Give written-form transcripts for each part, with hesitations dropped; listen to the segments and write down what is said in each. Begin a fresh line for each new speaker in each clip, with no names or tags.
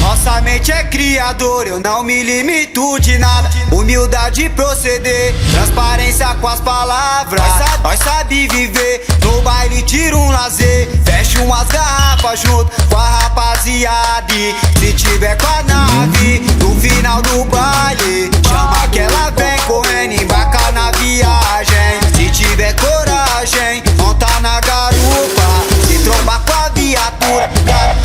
Nossa mente é criadora, eu não me limito de nada. Humildade proceder, transparência com as palavras. Nós sabe viver, no baile tira um lazer. Fecha umas garrafas junto com a rapaziada. E se tiver com a nave, no final do baile, chama que ela vem correndo, embarca na viagem. Se tiver coragem, monta na garupa. Se trombar com a viatura,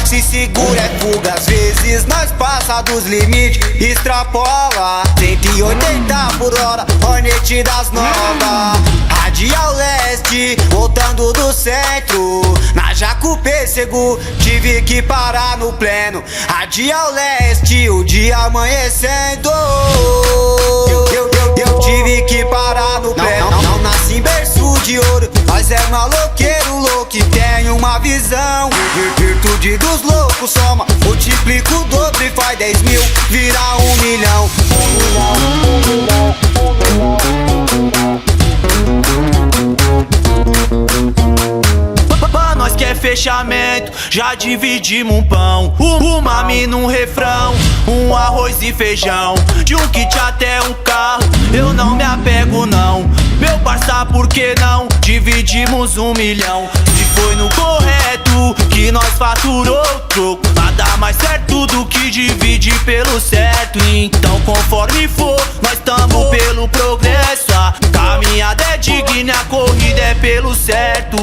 se segura é fuga. Às vezes nós passa dos limites, extrapola 180 por hora, Hornet das novas. Radial leste, voltando do centro, na Jacu Pêssego, tive que parar no pleno. Radial leste, o dia amanhecendo, eu tive que parar no pleno. Não nasci em berço de ouro, nós é maloqueiro louco que tem uma visão. Virtude dos loucos soma, multiplica o dobro e faz 10 mil, vira 1 milhão.
Pra nós que é fechamento, já dividimos um pão, uma mina, um refrão, um arroz e feijão, de um kit até um carro, eu não me apego não. Meu parça, por que não? Dividimos 1 milhão. Se foi no correto que nós faturou o troco, nada mais certo do que dividir pelo certo. Então conforme for, nós tamo pelo progresso. A caminhada é digna, a corrida é pelo certo.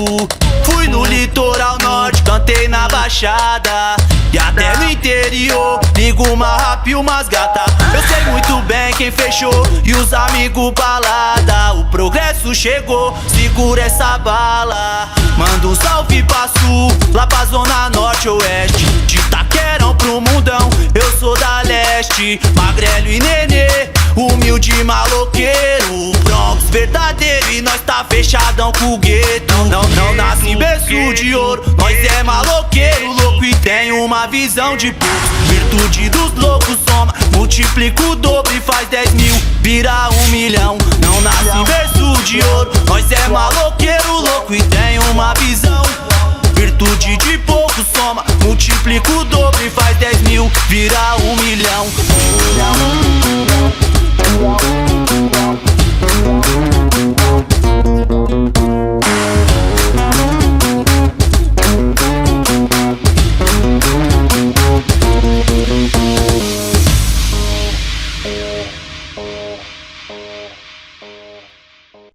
Fui no litoral norte, cantei na baixada e até no interior, ligo uma rap e umas gata. Eu sei muito bem quem fechou e os amigos balada. O progresso chegou, segura essa bala. Manda um salve pra sul, lá pra zona norte oeste, de Itaquerão pro mundão, eu sou da leste. Magrelo e nenê, humilde e maloqueiro, Bronx verdadeiro e nós tá fechadão com o gueto. Não nasce em berço de ouro, nós é maloqueiro louco e tem uma visão de pouco. Virtude dos loucos soma, multiplica o dobro e faz 10 mil, vira 1 milhão. Não nasce em berço de ouro, nós é maloqueiro louco e tem uma visão. Virtude de pouco soma, multiplica o dobro e faz 10 mil, vira 1 milhão.